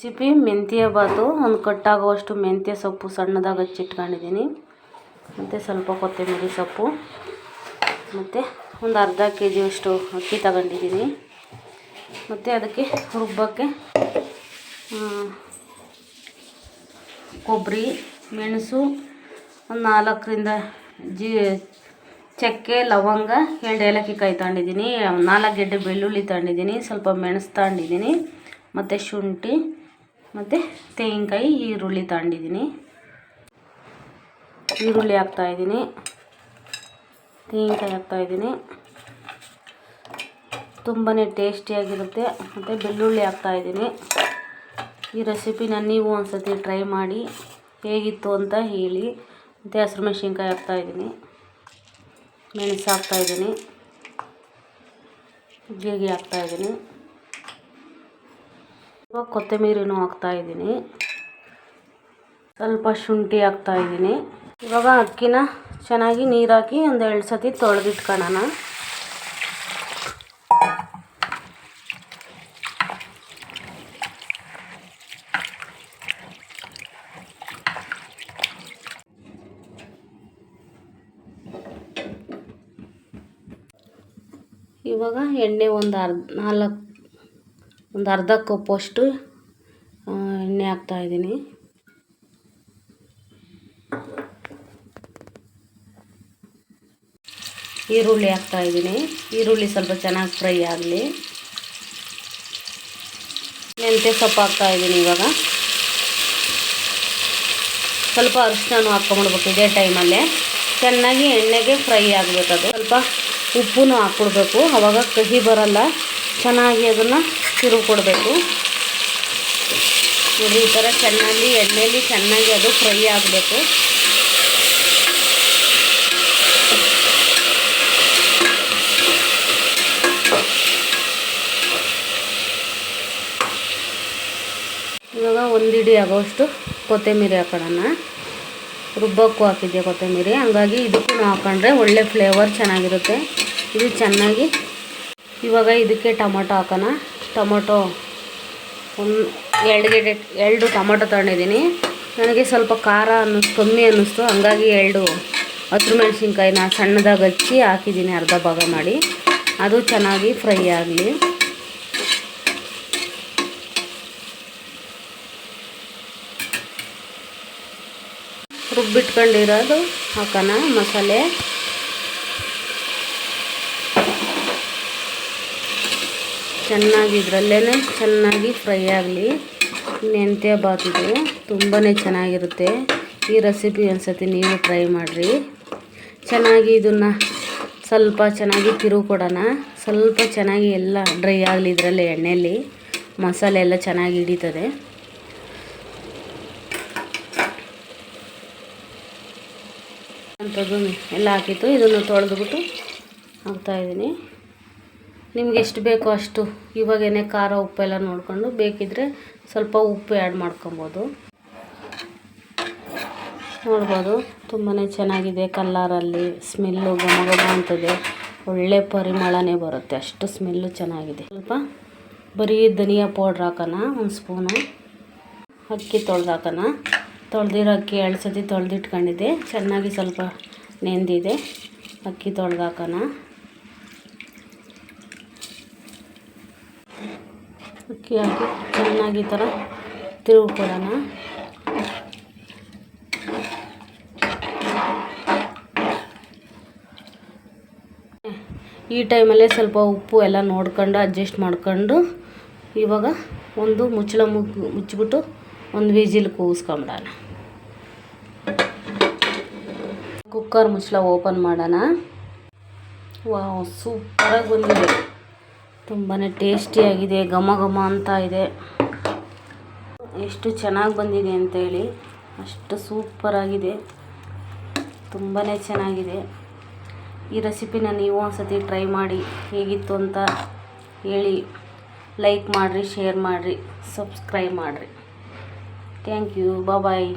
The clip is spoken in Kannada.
ರೆಸಿಪಿ ಮೆಂತ್ಯ ಬಾತು. ಒಂದು ಕಟ್ಟಾಗುವಷ್ಟು ಮೆಂತ್ಯ ಸೊಪ್ಪು ಸಣ್ಣದಾಗಿ ಹಚ್ಚಿಟ್ಕೊಂಡಿದ್ದೀನಿ, ಮತ್ತು ಸ್ವಲ್ಪ ಕೊತ್ತಂಬರಿ ಸೊಪ್ಪು, ಮತ್ತು ಒಂದು ಅರ್ಧ kg ಅಕ್ಕಿ ತಗೊಂಡಿದ್ದೀನಿ. ಮತ್ತು ಅದಕ್ಕೆ ರುಬ್ಬಕ್ಕೆ ಕೊಬ್ಬರಿ, ಮೆಣಸು, ಒಂದು 4ರಿಂದ ಚಕ್ಕೆ, ಲವಂಗ, 2 ಏಲಕ್ಕಿ ಕಾಯಿ ತಗೊಂಡಿದ್ದೀನಿ, 4 ಗೆಡ್ಡೆ ಬೆಳ್ಳುಳ್ಳಿ ತಗೊಂಡಿದ್ದೀನಿ, ಸ್ವಲ್ಪ ಮೆಣಸು ತಗೊಂಡಿದ್ದೀನಿ, ಮತ್ತು ಶುಂಠಿ, ಮತ್ತು ತೆಂಗಿನಕಾಯಿ, ಈರುಳ್ಳಿ ತಗೊಂಡಿದ್ದೀನಿ. ಈರುಳ್ಳಿ ಹಾಕ್ತಾಯಿದ್ದೀನಿ, ತೆಂಗಿನಕಾಯಿ ಹಾಕ್ತಾಯಿದ್ದೀನಿ, ತುಂಬಾ ಟೇಸ್ಟಿಯಾಗಿರುತ್ತೆ. ಮತ್ತು ಬೆಳ್ಳುಳ್ಳಿ ಹಾಕ್ತಾಯಿದ್ದೀನಿ. ಈ ರೆಸಿಪಿನ ನೀವು ಒಂದ್ಸತಿ ಟ್ರೈ ಮಾಡಿ ಹೇಗಿತ್ತು ಅಂತ ಹೇಳಿ. ಮತ್ತು ಹಸಿರು ಮೆಣಸಿನ್ಕಾಯಿ ಹಾಕ್ತಾಯಿದ್ದೀನಿ, ಮೆಣಸು ಹಾಕ್ತಾಯಿದ್ದೀನಿ, ಜೀರಿಗೆ ಹಾಕ್ತಾಯಿದ್ದೀನಿ, ಇವಾಗ ಕೊತ್ತಂಬರಿನೂ ಹಾಕ್ತಾಯಿದ್ದೀನಿ, ಸ್ವಲ್ಪ ಶುಂಠಿ ಹಾಕ್ತಾಯಿದ್ದೀನಿ. ಇವಾಗ ಅಕ್ಕಿನ ಚೆನ್ನಾಗಿ ನೀರು ಹಾಕಿ ಒಂದು 2 ಸತಿ ತೊಳೆದಿಟ್ಕೊಳ್ಳೋಣ. ಇವಾಗ ಎಣ್ಣೆ ಒಂದು ಅರ್ಧ ಕಪ್ಪಷ್ಟು ಎಣ್ಣೆ ಹಾಕ್ತಾಯಿದ್ದೀನಿ. ಈರುಳ್ಳಿ ಹಾಕ್ತಾಯಿದ್ದೀನಿ. ಈರುಳ್ಳಿ ಸ್ವಲ್ಪ ಚೆನ್ನಾಗಿ ಫ್ರೈ ಆಗಲಿ. ಮೆಂತ್ಯ ಸೊಪ್ಪು ಹಾಕ್ತಾಯಿದ್ದೀನಿ. ಇವಾಗ ಸ್ವಲ್ಪ ಅರಿಶಿನ ಹಾಕ್ಕೊಂಬಿಡ್ಬೇಕು. ಇದೇ ಟೈಮಲ್ಲೇ ಚೆನ್ನಾಗಿ ಎಣ್ಣೆಗೆ ಫ್ರೈ ಆಗಬೇಕು. ಅದು ಸ್ವಲ್ಪ ಉಪ್ಪು ಹಾಕ್ಕೊಡ್ಬೇಕು, ಆವಾಗ ಕಹಿ ಬರಲ್ಲ. ಚೆನ್ನಾಗಿ ಅದನ್ನು ತಿರುಗಿ ಕೊಡಬೇಕು. ನೋಡಿ, ಈ ಥರ ಚೆನ್ನಾಗಿ ಎಣ್ಣೆಯಲ್ಲಿ ಚೆನ್ನಾಗಿ ಅದು ಫ್ರೈ ಆಗಬೇಕು. ಇವಾಗ 1 ಹಿಡಿ ಆಗೋಷ್ಟು ಕೊತ್ತಂಬರಿ ಹಾಕೋಣ. ರುಬ್ಬಕ್ಕೂ ಹಾಕಿದ್ದೆ ಕೊತ್ತಂಬರಿ, ಹಂಗಾಗಿ ಇದಕ್ಕೂ ಹಾಕೊಂಡ್ರೆ ಒಳ್ಳೆ ಫ್ಲೇವರ್ ಚೆನ್ನಾಗಿರುತ್ತೆ. ಇದು ಚೆನ್ನಾಗಿ ಇವಾಗ ಇದಕ್ಕೆ ಟೊಮೊಟೊ ಹಾಕೋಣ. ಟೊಮೊಟೊ 2 ಟೊಮೊಟೊ ತಗೊಂಡಿದ್ದೀನಿ. ನನಗೆ ಸ್ವಲ್ಪ ಖಾರ ಕಮ್ಮಿ ಅನ್ನಿಸ್ತು, ಹಂಗಾಗಿ 2 ಹಸಿರು ಮೆಣಸಿನ್ಕಾಯಿನ ಸಣ್ಣದಾಗಿ ಹಚ್ಚಿ ಹಾಕಿದ್ದೀನಿ, ಅರ್ಧ ಭಾಗ ಮಾಡಿ. ಅದು ಚೆನ್ನಾಗಿ ಫ್ರೈ ಆಗಲಿ. ರುಬ್ಬಿಟ್ಕೊಂಡಿರೋದು ಹಾಕೋಣ ಮಸಾಲೆ. ಚೆನ್ನಾಗಿ ಇದರಲ್ಲೇ ಚೆನ್ನಾಗಿ ಫ್ರೈ ಆಗಲಿ. ಮೆಂತ್ಯ ಬಾತ್ ಇದು ತುಂಬಾ ಚೆನ್ನಾಗಿರುತ್ತೆ. ಈ ರೆಸಿಪಿ ಒಂದ್ಸತಿ ನೀವು ಟ್ರೈ ಮಾಡಿರಿ. ಚೆನ್ನಾಗಿ ಇದನ್ನು ಸ್ವಲ್ಪ ಚೆನ್ನಾಗಿ ತಿರುಗಿ ಕೊಡೋಣ. ಸ್ವಲ್ಪ ಚೆನ್ನಾಗಿ ಎಲ್ಲ ಡ್ರೈ ಆಗಲಿ. ಇದರಲ್ಲೇ ಎಣ್ಣೆಯಲ್ಲಿ ಮಸಾಲೆ ಎಲ್ಲ ಚೆನ್ನಾಗಿ ಹಿಡಿತದೆ. ಅಂಥದ್ದು ಎಲ್ಲ ಹಾಕಿತ್ತು. ಇದನ್ನು ತೊಳೆದ್ಬಿಟ್ಟು ಹಾಕ್ತಾಯಿದ್ದೀನಿ. ನಿಮ್ಗೆ ಎಷ್ಟು ಬೇಕೋ ಅಷ್ಟು ಇವಾಗೇನೆ ಖಾರ ಉಪ್ಪೆಲ್ಲ ನೋಡಿಕೊಂಡು ಬೇಕಿದ್ದರೆ ಸ್ವಲ್ಪ ಉಪ್ಪು ಆ್ಯಡ್ ಮಾಡ್ಕೊಬೋದು. ನೋಡ್ಬೋದು, ತುಂಬಾ ಚೆನ್ನಾಗಿದೆ. ಕಲ್ಲರಲ್ಲಿ ಸ್ಮೆಲ್ಲು ಘಮ ಘಮ ಅಂತದೆ, ಒಳ್ಳೆ ಪರಿಮಳನೇ ಬರುತ್ತೆ, ಅಷ್ಟು ಸ್ಮೆಲ್ಲು ಚೆನ್ನಾಗಿದೆ. ಸ್ವಲ್ಪ ಬರೀ ಧನಿಯಾ ಪೌಡ್ರ್ ಹಾಕೋಣ, 1 ಸ್ಪೂನು. ಅಕ್ಕಿ ತೊಳೆದು ಹಾಕೋಣ. ತೊಳೆದಿರೋ ಅಕ್ಕಿ 2 ಸತಿ ತೊಳೆದಿಟ್ಕೊಂಡಿದ್ದೆ, ಚೆನ್ನಾಗಿ ಸ್ವಲ್ಪ ನೆಂದಿದೆ. ಅಕ್ಕಿ ತೊಳೆದು ಹಾಕೋಣ. ಅಕ್ಕಿ ಹಾಕಿ ಚೆನ್ನಾಗಿ ಈ ಥರ ತಿರುಗಿಕೊಡೋಣ. ಈ ಟೈಮಲ್ಲೇ ಸ್ವಲ್ಪ ಉಪ್ಪು ಎಲ್ಲ ನೋಡ್ಕೊಂಡು ಅಡ್ಜಸ್ಟ್ ಮಾಡ್ಕೊಂಡು ಇವಾಗ ಒಂದು ಮುಚ್ಚಿಬಿಟ್ಟು 1 ವಿಜಿಲ್ ಕೂಗಿಸ್ಕೊಂಬಿಡೋಣ. ಕುಕ್ಕರ್ ಮುಚ್ಚಳ ಓಪನ್ ಮಾಡೋಣ. ವಾವ್, ಸೂಪರಾಗಿ ಬಂದಿದೆ. ತುಂಬಾ ಟೇಸ್ಟಿಯಾಗಿದೆ, ಘಮ ಘಮ ಅಂತ ಇದೆ. ಎಷ್ಟು ಚೆನ್ನಾಗಿ ಬಂದಿದೆ ಅಂತೇಳಿ, ಅಷ್ಟು ಸೂಪರಾಗಿದೆ, ತುಂಬಾ ಚೆನ್ನಾಗಿದೆ. ಈ ರೆಸಿಪಿನ ನೀವು ಒಂದ್ಸತಿ ಟ್ರೈ ಮಾಡಿ ಹೇಗಿತ್ತು ಅಂತ ಹೇಳಿ. ಲೈಕ್ ಮಾಡಿರಿ, ಶೇರ್ ಮಾಡಿರಿ, ಸಬ್ಸ್ಕ್ರೈಬ್ ಮಾಡಿರಿ. Thank you. ಬಾಯ್.